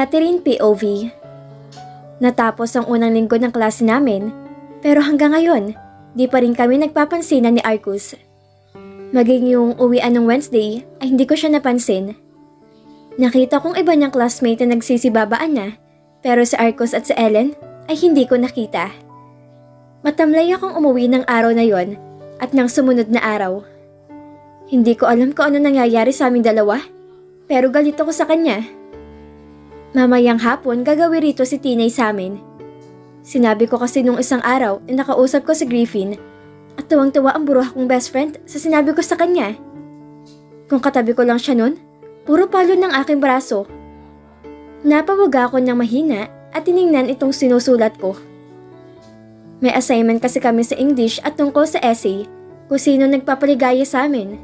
Catherine POV. Natapos ang unang linggo ng klase namin, pero hanggang ngayon, di pa rin kami nagpapansinan ni Arcus. Maging yung uwian ng Wednesday ay hindi ko siya napansin. Nakita kong iba niyang classmate na nagsisibabaan na, pero si Arcus at si Ellen ay hindi ko nakita. Matamlay akong umuwi ng araw na yon at ng sumunod na araw. Hindi ko alam kung ano nangyayari sa aming dalawa, pero galit ako sa kanya. Mamayang hapon gagawin rito si Tinay sa amin. Sinabi ko kasi nung isang araw na nakausap ko si Griffin at tuwang-tuwa ang buruha kong best friend sa sinabi ko sa kanya. Kung katabi ko lang siya nun, puro palo ng aking braso. Napawaga ako ng mahina at tiningnan itong sinusulat ko. May assignment kasi kami sa English at tungkol sa essay kung sino nagpapaligaya sa amin.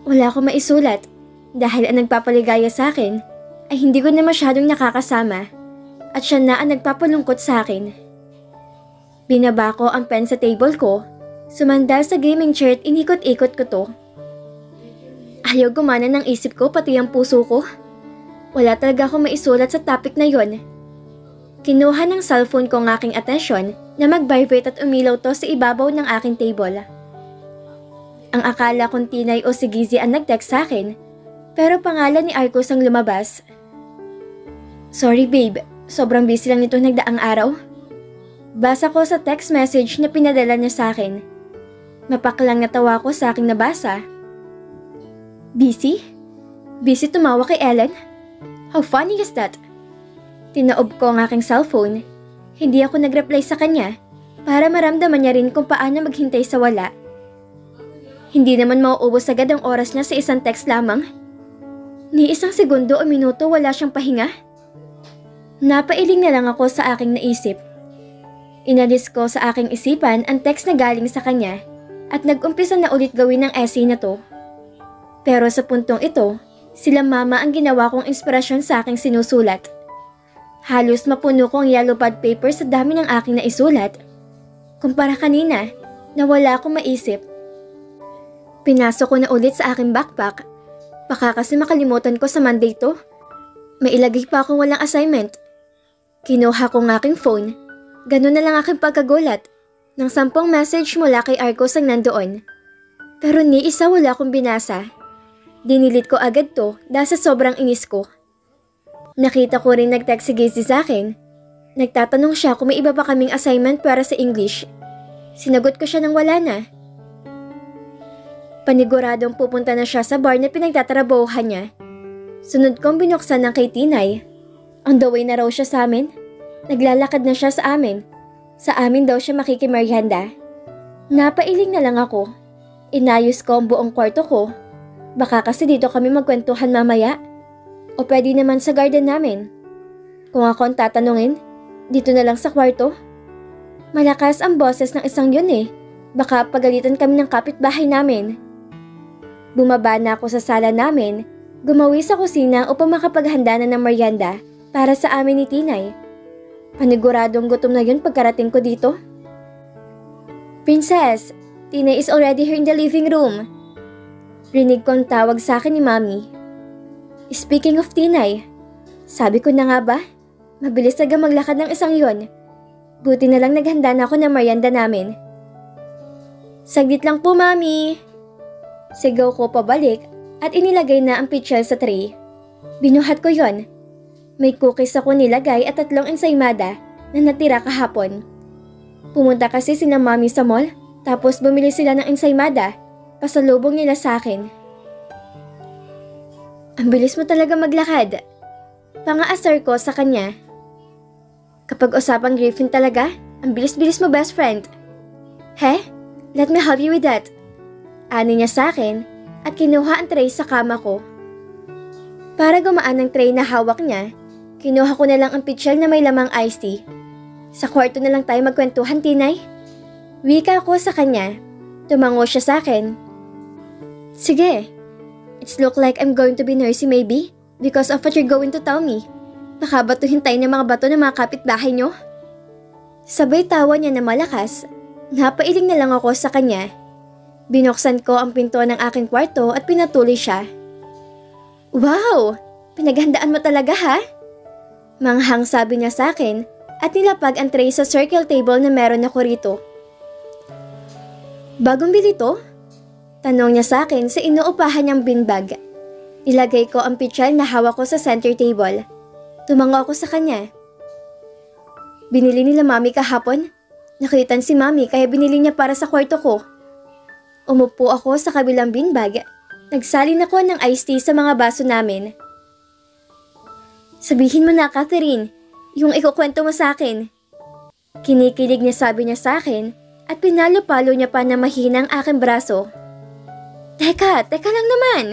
Wala akong maisulat dahil ang nagpapaligaya sa akin ay hindi ko na masyadong nakakasama at siya na ang nagpapalungkot sa akin. Binaba ko ang pen sa table ko, sumandal sa gaming chair at inikot-ikot ko to. Ayaw gumana ng isip ko pati ang puso ko. Wala talaga akong maisulat sa topic na yon. Kinuha ng cellphone ko ang aking atensyon na mag-vibrate at umilaw to sa ibabaw ng aking table. Ang akala kong Tinay o si Gizzy ang nag-text sa akin, pero pangalan ni Arcus ang lumabas. Sorry babe, sobrang busy lang nito nagdaang araw. Basa ko sa text message na pinadala niya sa akin. Mapaklang natawa ko sa aking nabasa. Busy? Busy tumawa kay Ellen? How funny is that? Tinaob ko ang aking cellphone. Hindi ako nag-reply sa kanya para maramdaman niya rin kung paano maghintay sa wala. Hindi naman mauubos agad ang oras niya sa isang text lamang. Ni isang segundo o minuto wala siyang pahinga. Napailing na lang ako sa aking naisip. Inalis ko sa aking isipan ang text na galing sa kanya at nag-umpisa na ulit gawin ang essay na to. Pero sa puntong ito, sila mama ang ginawa kong inspirasyon sa aking sinusulat. Halos mapuno ko ang yellow pad paper sa dami ng aking naisulat. Kumpara kanina, na wala akong maisip. Pinasok ko na ulit sa aking backpack. Baka kasi makalimutan ko sa Monday to. May ilagay pa akong walang assignment. Kinuha ko ng aking phone. Ganun na lang aking pagkagulat. Nang 10 message mula kay Arcus ang nandoon. Pero ni isa wala akong binasa. Dinilit ko agad to dahil sa sobrang inis ko. Nakita ko rin nag-text si Gizzy sa akin. Nagtatanong siya kung may iba pa kaming assignment para sa English. Sinagot ko siya nang wala na. Paniguradong pupunta na siya sa bar na pinagtatrabahuhan niya. Sunod kong binuksan ng kay Tinay. On the way na raw siya sa amin. Naglalakad na siya sa amin. Sa amin daw siya makikimeryenda. Napailing na lang ako. Inayos ko ang buong kwarto ko. Baka kasi dito kami magkwentuhan mamaya. O pwede naman sa garden namin. Kung ako ang tatanungin, dito na lang sa kwarto. Malakas ang boses ng isang yun eh. Baka pagalitan kami ng kapitbahay namin. Bumaba na ako sa sala namin. Gumawi sa kusina upang makapaghanda na ng merienda para sa amin ni Tinay. Paniguradong gutom na yun pagkarating ko dito. Princess, Tinay is already here in the living room. Rinig ko ang tawag sa akin ni Mami. Speaking of Tinay, sabi ko na nga ba, mabilis aga maglakad ng isang yon. Buti na lang naghanda na ako ng merienda namin. Saglit lang po, Mami. Sigaw ko pabalik at inilagay na ang pitchel sa tray. Binuhat ko yon. May cookies ako nilagay at 3 ensaymada na natira kahapon. Pumunta kasi sila Mami sa mall, tapos bumili sila ng ensaymada. Pasalubong nila sa akin. Ang bilis mo talaga maglakad. Pang-aasar ko sa kanya. Kapag usapang Griffin talaga, ang bilis-bilis mo best friend. He? Let me help you with that. Ani niya sa akin at kinuha ang tray sa kama ko. Para gumaan ang tray na hawak niya, kinuha ko na lang ang pitchel na may lamang iced tea. Sa kwarto na lang tayo magkwentuhan, Tinay. Wika ko sa kanya. Tumango siya sa akin. Sige. It's look like I'm going to be noisy maybe because of what you're going to tell me. Baka batuhin tayo ng mga bato ng mga kapitbahay nyo? Sabay tawa niya na malakas. Napailing na lang ako sa kanya. Binuksan ko ang pinto ng aking kwarto at pinatuloy siya. Wow! Pinaghandaan mo talaga ha? Manghang sabi niya sa akin at nilapag ang tray sa circle table na meron ako rito. Bagong bili to? Tanong niya sa akin sa inuupahan niyang beanbag. Ilagay ko ang pitchal na hawak ko sa center table. Tumango ako sa kanya. Binili nila mami kahapon. Nakitan si mami kaya binili niya para sa kwarto ko. Umupo ako sa kabilang beanbag. Nagsalin ako ng iced tea sa mga baso namin. Sabihin mo na, Catherine, yung ikukwento mo sa akin. Kinikilig niya sabi niya sa akin at pinalo-palo niya pa na mahina ang aking braso. Teka lang naman.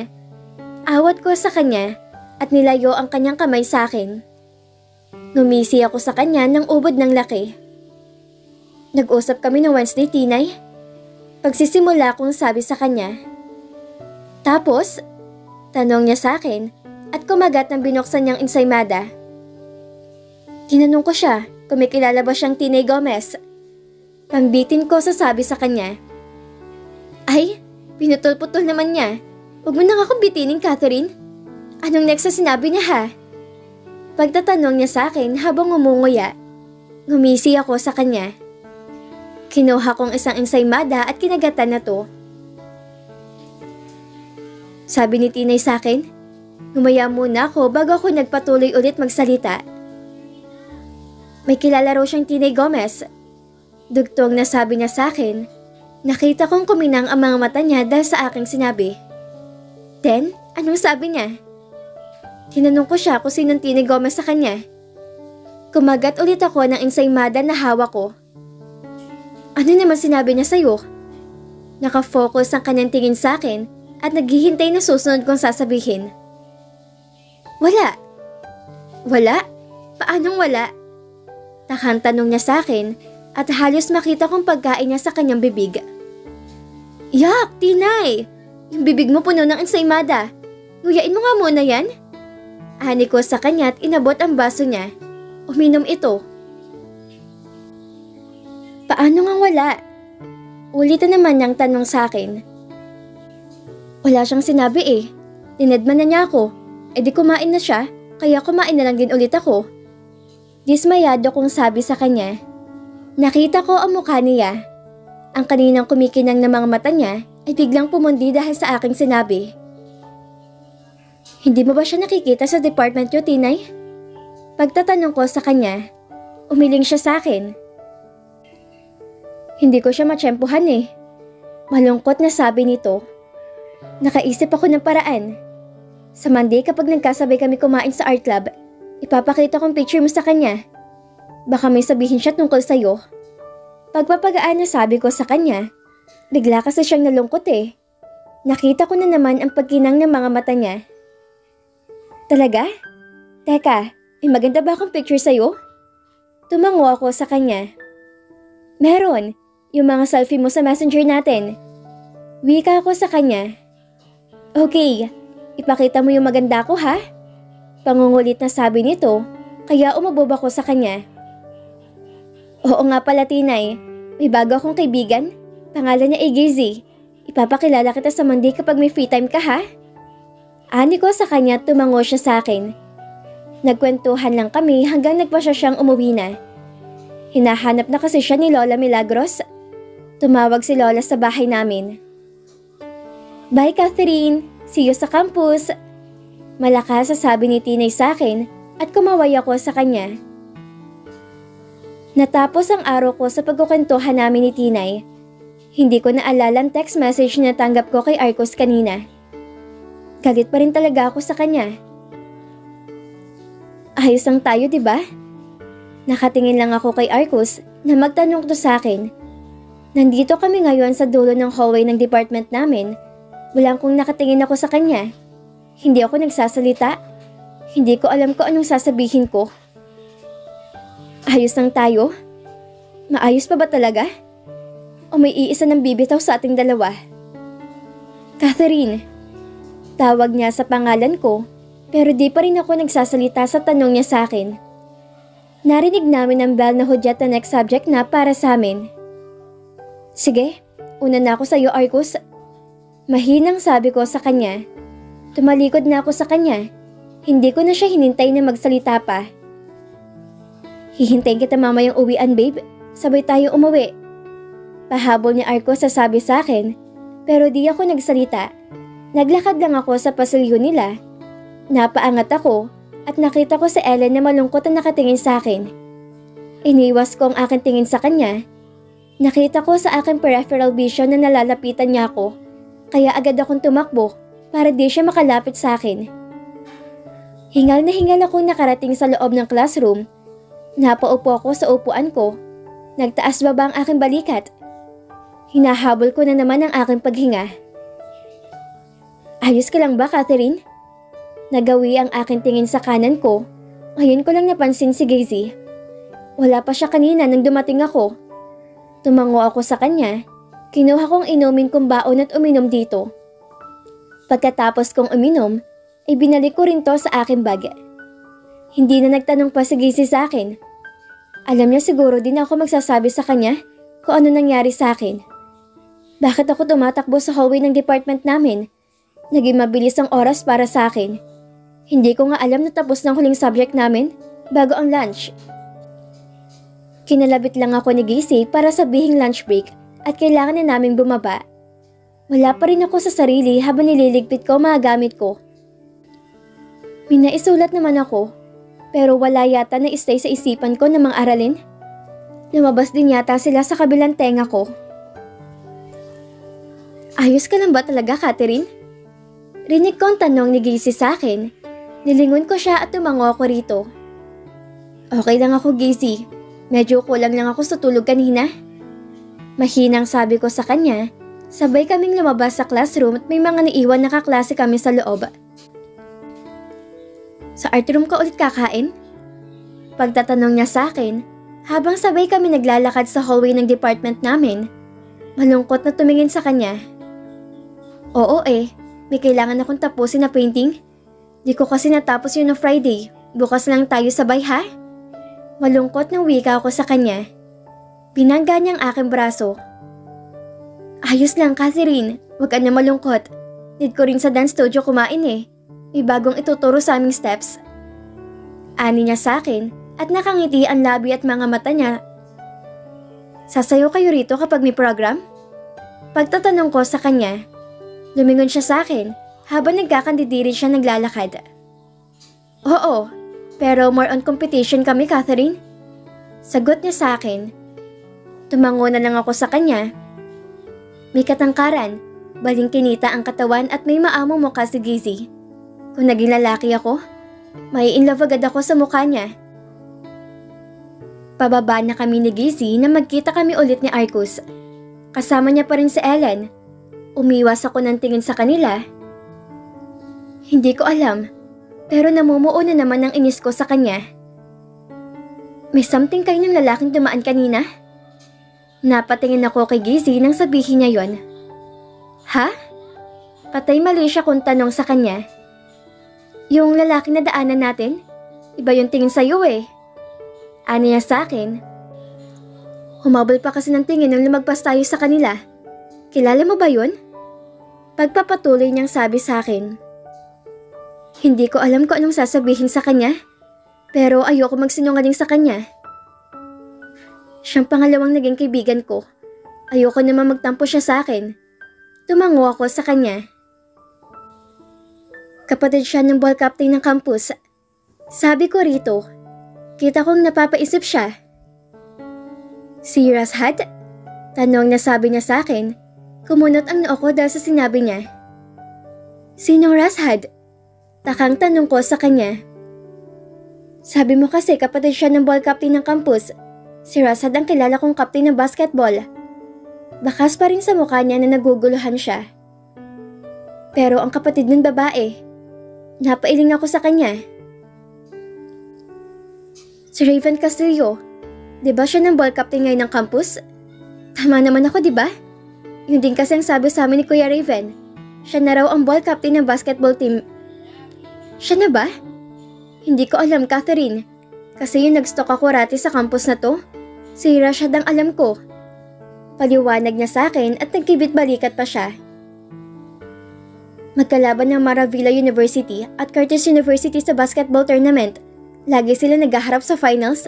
Awat ko sa kanya at nilayo ang kanyang kamay sa akin. Ngumisi ako sa kanya ng ubod ng laki. Nag-usap kami ng Wednesday, Tinay. Pagsisimula kong sabi sa kanya. Tapos, tanong niya sa akin at kumagat ng binuksan niyang ensaymada. Tinanong ko siya kung may kilala ba siyang Tinay Gomez. Pambitin ko sasabi sa kanya. Ay, pinutol-putol naman niya. Huwag mo nang akong bitinin, Catherine. Anong next sa sinabi niya ha? Pagtatanong niya sa akin habang umunguya, ngumisi ako sa kanya. Kinuha kong isang ensaymada at kinagatan na to. Sabi ni Tinay sa akin, Ngumaya muna ako bago ako nagpatuloy ulit magsalita. May kilala raw siyang Tinay Gomez. Dugtong na sabi niya sa akin, nakita kong kuminang ang mga mata niya dahil sa aking sinabi. Then, anong sabi niya? Tinanong ko siya kung sinong Tinay Gomez sa kanya. Kumagat ulit ako ng ensaymada na hawak ko. Ano naman sinabi niya sa'yo? Nakafocus ang kanyang tingin sa akin at naghihintay na susunod kong sasabihin. Wala. Wala? Paanong wala? Takang tanong niya sa akin at halos makita kong pagkain niya sa kanyang bibig. Yak, Tinay! Yung bibig mo puno ng ensaymada. Nguyain mo nga muna yan. Ani ko sa kanya at inabot ang baso niya. Uminom ito. Paano nga wala? Ulitan naman niyang tanong sa akin. Wala siyang sinabi eh. Tinedman na niya ako. E di kumain na siya, kaya kumain na lang din ulit ako. Dismayado kong sabi sa kanya. Nakita ko ang mukha niya. Ang kaninang kumikinang na mga mata niya ay biglang pumundi dahil sa aking sinabi. Hindi mo ba siya nakikita sa department niyo, Tinay? Pagtatanong ko sa kanya, umiling siya sa akin. Hindi ko siya matsyempohan eh. Malungkot na sabi nito. Nakaisip ako ng paraan. Sa Monday kapag nagkasabay kami kumain sa art club, ipapakita kong picture mo sa kanya. Baka may sabihin siya tungkol sa'yo. Pagpapagaan na sabi ko sa kanya, bigla kasi siyang nalungkot eh. Nakita ko na naman ang pagkinang ng mga mata niya. Talaga? Teka, may maganda ba akong picture sa'yo? Tumango ako sa kanya. Meron, yung mga selfie mo sa messenger natin. Wika ako sa kanya. Okay, ipakita mo yung maganda ko ha? Pangungulit na sabi nito, kaya umabob ako sa kanya. Oo nga pala, Tinay, may bago akong kaibigan. Pangalan niya ay Gizzy. Ipapakilala kita sa Monday kapag may free time ka ha? Ani ko sa kanya at tumango siya sa akin. Nagkwentuhan lang kami hanggang nagpasya siyang umuwi na. Hinahanap na kasi siya ni Lola Milagros. Tumawag si Lola sa bahay namin. Bye, Catherine! See you sa campus! Malakas sabi ni Tinay sa akin at kumaway ako sa kanya. Natapos ang araw ko sa pagkukwentuhan namin ni Tinay. Hindi ko naalala ang text message na tanggap ko kay Arcos kanina. Galit pa rin talaga ako sa kanya. Ayos lang tayo, diba? Nakatingin lang ako kay Arcos na magtanong to sa akin. Nandito kami ngayon sa dulo ng hallway ng department namin. Walang kung nakatingin ako sa kanya. Hindi ako nagsasalita. Hindi ko alam kung anong sasabihin ko. Ayos lang tayo? Maayos pa ba talaga? O may iisa ng bibitaw sa ating dalawa? Catherine. Tawag niya sa pangalan ko, pero di pa rin ako nagsasalita sa tanong niya sa akin. Narinig namin ang bell na hudyat na next subject na para sa amin. Sige, una na ako sa iyo, Arcos. Mahinang sabi ko sa kanya. Tumalikod na ako sa kanya. Hindi ko na siya hinintay na magsalita pa. Hihintayin kita mamayang uwian, babe. Sabay tayo umuwi. Pahabol ni Arcos sa sabi sa akin, pero di ako nagsalita. Naglakad lang ako sa pasilyo nila. Napaangat ako at nakita ko si Ellen na malungkot na nakatingin sa akin. Iniwas ko ang aking tingin sa kanya. Nakita ko sa aking peripheral vision na nalalapitan niya ako, kaya agad akong tumakbo para di siya makalapit sa akin. Hingal na hingal akong nakarating sa loob ng classroom. Napaupo ako sa upuan ko. Nagtaas baba ang aking balikat. Hinahabol ko na naman ang aking paghinga. Ayos ka lang ba, Catherine? Nagawi ang aking tingin sa kanan ko. Ngayon ko lang napansin si Gazy. Wala pa siya kanina nang dumating ako. Tumango ako sa kanya. Kinuha kong inumin kong baon at uminom dito. Pagkatapos kong uminom, ay binalik ko rin to sa aking bag. Hindi na nagtanong pa si Gazy sa akin. Alam niya siguro din ako magsasabi sa kanya kung ano nangyari sa akin. Bakit ako tumatakbo sa hallway ng department namin? Naging mabilis ang oras para sa akin. Hindi ko nga alam na tapos ng huling subject namin bago ang lunch. Kinalabit lang ako ni Gazy para sabihing lunch break at kailangan na naming bumaba. Wala pa rin ako sa sarili habang nililigpit ko mga gamit ko. Minaisulat naman ako, pero wala yata na stay sa isipan ko ng mga aralin. Lumabas din yata sila sa kabilang tenga ko. Ayos ka lang ba talaga, Catherine? Rinig ko ang tanong ni Gazy sa akin. Nilingon ko siya at tumango ako rito. Okay lang ako, Gazy. Medyo kulang lang ako sa tulog kanina. Mahinang sabi ko sa kanya. Sabay kaming lumabas sa classroom at may mga naiwan na kaklase kami sa loob. Sa art room ka ulit kakain? Pagtatanong niya sa akin, habang sabay kami naglalakad sa hallway ng department namin, malungkot na tumingin sa kanya. Oo may kailangan akong tapusin na painting. Di ko kasi natapos yun na Friday. Bukas lang tayo sabay, ha? Malungkot ng wika ako sa kanya. Binangga niya ang aking braso. Ayos lang, Catherine. Huwag ka na malungkot. Need ko rin sa dance studio kumain eh. May bagong ituturo sa aming steps. Ani niya sa akin at nakangiti ang labi at mga mata niya. Sasayaw kayo rito kapag may program? Pagtatanong ko sa kanya, lumingon siya sa akin habang nagkakandidiri siya naglalakad. Oo, pero more on competition kami, Catherine. Sagot niya sa akin. Tumango na lang ako sa kanya. May katangkaran, balingkinita ang katawan at may maamong mukha si Gazy. Kung naging lalaki ako, may in love agad ako sa mukha niya. Pababa na kami ni Gazy na magkita kami ulit ni Arcos. Kasama niya pa rin si Ellen. Umiwas ako ng tingin sa kanila. Hindi ko alam, pero namumuo na naman ang inis ko sa kanya. May something kayo ng lalaking dumaan kanina? Napatingin ako kay Gazy nang sabihin niya yon. Ha? Patay mali siya kung tanong sa kanya. Yung lalaki na daanan natin? Iba yung tingin sa'yo eh. Ani niya sa akin. Humabol pa kasi ng tingin nang lumagpas tayo sa kanila. Kilala mo ba yun? Pagpapatuloy niyang sabi sa akin. Hindi ko alam kung anong sasabihin sa kanya, pero ayoko magsinungaling sa kanya. Siyang pangalawang naging kaibigan ko. Ayoko naman magtampo siya sa akin. Tumango ako sa kanya. Kapatid siya ng ball captain ng campus. Sabi ko rito, kita kong napapaisip siya. Si Rashad? Tanong na sabi niya sa akin. Kumunot ang noo ko dahil sa sinabi niya. Sinong Rashad? Takang tanong ko sa kanya. Sabi mo kasi kapatid siya ng ball captain ng campus. Si Rashad ang kilala kong captain ng basketball. Bakas pa rin sa mukha niya na naguguluhan siya. Pero ang kapatid ng babae, napailing ako sa kanya. Si Raven Castillo, di ba siya ng ball captain ngayon ng campus? Tama naman ako, di ba? Yun din kasi ang sabi sa amin ni Kuya Raven. Siya na raw ang ball captain ng basketball team. Siya na ba? Hindi ko alam, Catherine. Kasi yung nag-stalk ako rati sa campus na to, si Rashad ang alam ko. Paliwanag niya sa akin at nagkibit-balikat pa siya. Magkalaban ng Maravilla University at Curtis University sa basketball tournament. Lagi sila naghaharap sa finals.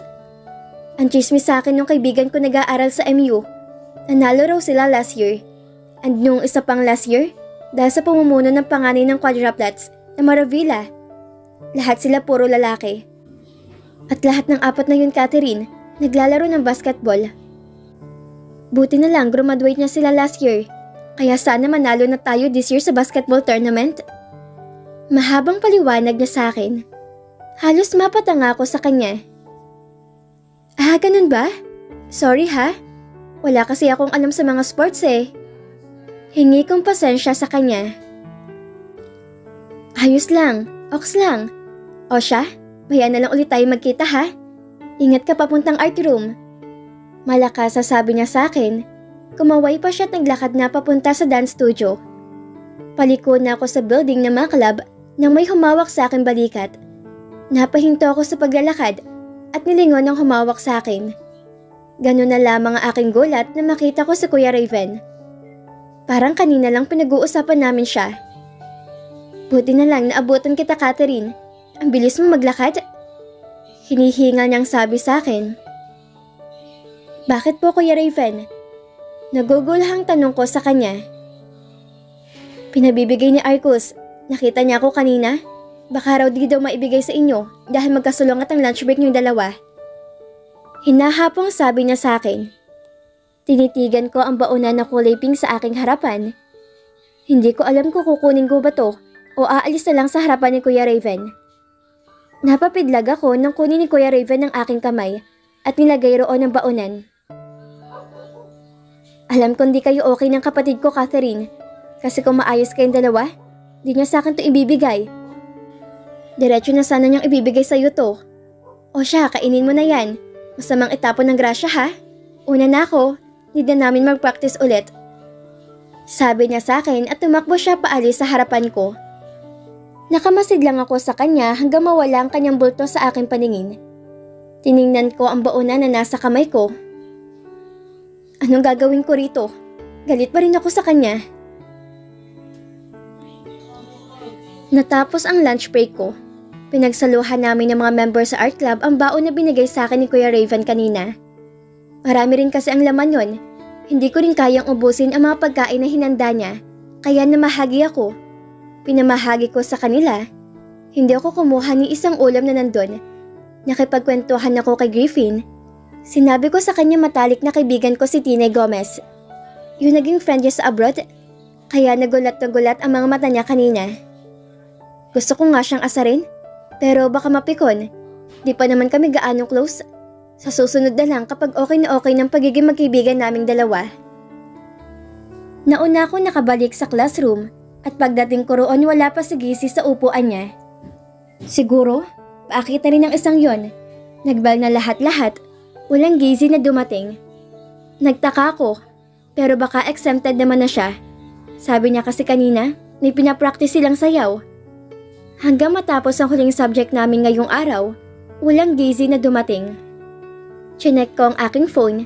Ang chismis sa akin nung kaibigan ko nag-aaral sa MU. Nanalo raw sila last year. And nung isa pang last year, dahil sa pamumuno ng panganay ng quadruplets na Maravilla. Lahat sila puro lalaki. At lahat ng apat na yun, Catherine, naglalaro ng basketball. Buti na lang graduate na sila last year. Kaya sana manalo na tayo this year sa basketball tournament. Mahabang paliwanag niya sa akin. Halos mapatanga ako sa kanya. Ah, ganun ba? Sorry ha. Wala kasi akong alam sa mga sports eh. Hingi kong pasensya sa kanya. Ayos lang, oks lang. O siya, bayan na lang ulit tayo magkita ha. Ingat ka papuntang art room. Malakas sabi niya sa akin. Kumaway pa siya at naglakad na papunta sa dance studio. Paliko na ako sa building ng mga club nang may humawak sa aking balikat. Napahinto ako sa paglalakad at nilingon ang humawak sa akin. Ganun na lamang ang aking gulat na makita ko si Kuya Raven. Parang kanina lang pinag-uusapan namin siya. Buti na lang naabutan kita, Catherine. Ang bilis mo maglakad. Hinihingal niyang sabi sa akin. Bakit po, Kuya Raven? Nagugulahang tanong ko sa kanya. Pinabibigay ni Arcus. Nakita niya ako kanina. Baka raw di daw maibigay sa inyo dahil magkasulungat ang lunch break niyong dalawa. Hinahapong sabi niya sa akin. Tinitigan ko ang baunan na kulay pink sa aking harapan. Hindi ko alam kung kukunin ko ba to o aalis na lang sa harapan ni Kuya Raven. Napapidlag ako nang kunin ni Kuya Raven ang aking kamay at nilagay roon ang baunan. Alam kong di kayo okay ng kapatid ko, Catherine. Kasi kung maayos kayong dalawa, di niya sa akin to ibibigay. Diretso na sana niyang ibibigay sa'yo to. O siya, kainin mo na yan. Masamang itapon ng grasya ha. Una na ako, need na namin mag-practice ulit. Sabi niya sa akin at tumakbo siya paalis sa harapan ko. Nakamasid lang ako sa kanya hanggang mawala ang kanyang bulto sa aking paningin. Tiningnan ko ang baunan na nasa kamay ko. Anong gagawin ko rito? Galit pa rin ako sa kanya. Natapos ang lunch break ko. Pinagsaluhan namin ng mga member sa art club ang baon na binigay sa akin ni Kuya Raven kanina. Marami rin kasi ang laman yon. Hindi ko rin kayang ubusin ang mga pagkain na hinanda niya, kaya namahagi ako. Pinamahagi ko sa kanila. Hindi ako kumuha ni isang ulam na nandun. Nakipagkwentuhan ako kay Griffin. Sinabi ko sa kanya matalik na kaibigan ko si Tina Gomez. Yung naging friend niya sa abroad, kaya nagulat na gulat ang mga mata niya kanina. Gusto ko nga siyang asarin, pero baka mapikon. Di pa naman kami gaano close. Sa susunod na lang kapag okay na okay ng pagiging magkaibigan naming dalawa. Nauna ako nakabalik sa classroom at pagdating ko roon wala pa si Gizzy sa upuan niya. Siguro, paakit na rin ang isang yon. Nagbal na lahat-lahat, walang Gizzy na dumating. Nagtaka ako, pero baka exempted naman na siya. Sabi niya kasi kanina, may pinapractice silang sayaw. Hanggang matapos ang huling subject namin ngayong araw, walang Gizzy na dumating. Chinek ko ang aking phone.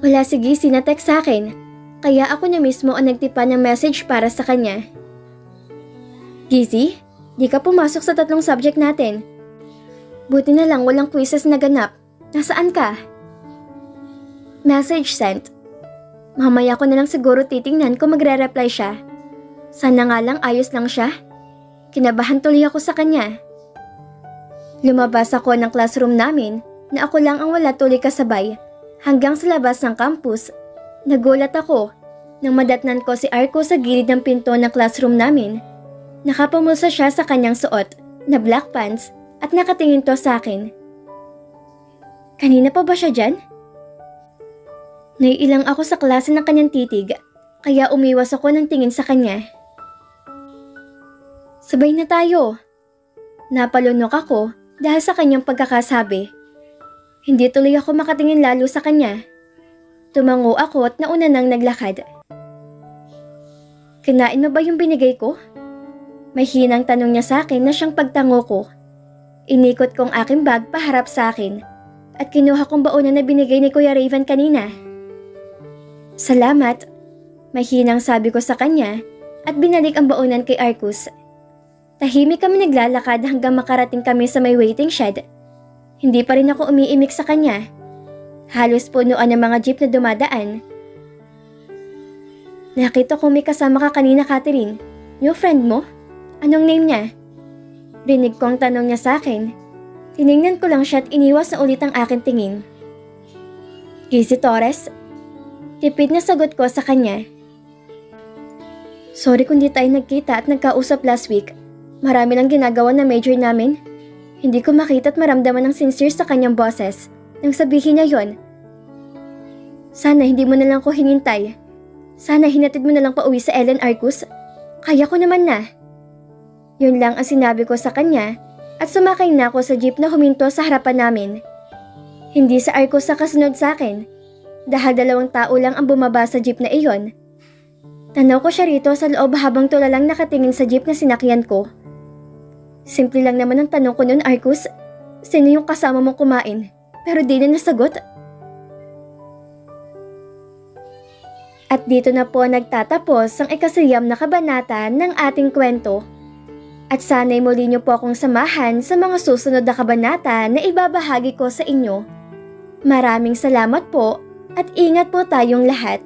Wala si Gizzy na text sa akin, kaya ako na mismo ang nagtipa ng message para sa kanya. Gizzy, di ka pumasok sa 3 subject natin. Buti na lang walang quizzes na ganap. Nasaan ka? Message sent. Mamaya ko na lang siguro titingnan kung magre-reply siya. Sana nga lang ayos lang siya. Kinabahan tuloy ako sa kanya. Lumabas ako ng classroom namin na ako lang ang wala tuloy kasabay hanggang sa labas ng campus. Nagulat ako nang madatnan ko si Arco sa gilid ng pinto ng classroom namin. Nakapamulsa siya sa kanyang suot na black pants at nakatingin to sa akin. Kanina pa ba siya dyan? Naiilang ako sa klase ng kanyang titig kaya umiwas ako ng tingin sa kanya. Sabay na tayo. Napalunok ako dahil sa kanyang pagkakasabi. Hindi tuloy ako makatingin lalo sa kanya. Tumango ako at nauna nang naglakad. Kinain mo ba yung binigay ko? May hinang tanong niya sa akin na siyang pagtango ko. Inikot kong aking bag paharap sa akin at kinuha kong baunan na binigay ni Kuya Raven kanina. Salamat. May hinang sabi ko sa kanya at binalik ang baunan kay Arcus. Tahimik kami naglalakad hanggang makarating kami sa may waiting shed. Hindi pa rin ako umiimik sa kanya. Halos punuan ng mga jeep na dumadaan. Nakita ko may kasama ka kanina, Catherine. Yung friend mo? Anong name niya? Rinig ko ang tanong niya sa akin. Tiningnan ko lang siya at iniwas na ulit ang aking tingin. Casey Torres? Tipid na sagot ko sa kanya. Sorry kung di tayo nagkita at nagkausap last week. Marami lang ginagawa na major namin. Hindi ko makita at maramdaman ng sincere sa kanyang boses nang sabihin niya yon. Sana hindi mo na lang ko hinintay. Sana hinatid mo na lang pauwi sa Ellen Arcus. Kaya ko naman na. Yun lang ang sinabi ko sa kanya at sumakay na ako sa jeep na huminto sa harapan namin. Hindi sa Arcus sa kasunod sa akin dahil 2 tao lang ang bumaba sa jeep na iyon. Tanaw ko siya rito sa loob habang tulalang nakatingin sa jeep na sinakyan ko. Simple lang naman ang tanong ko noon, Arcus. Sino yung kasama mong kumain? Pero di na nasagot. At dito na po nagtatapos ang ikasiyam na kabanata ng ating kwento. At sana'y muli niyo po akong samahan sa mga susunod na kabanata na ibabahagi ko sa inyo. Maraming salamat po at ingat po tayong lahat.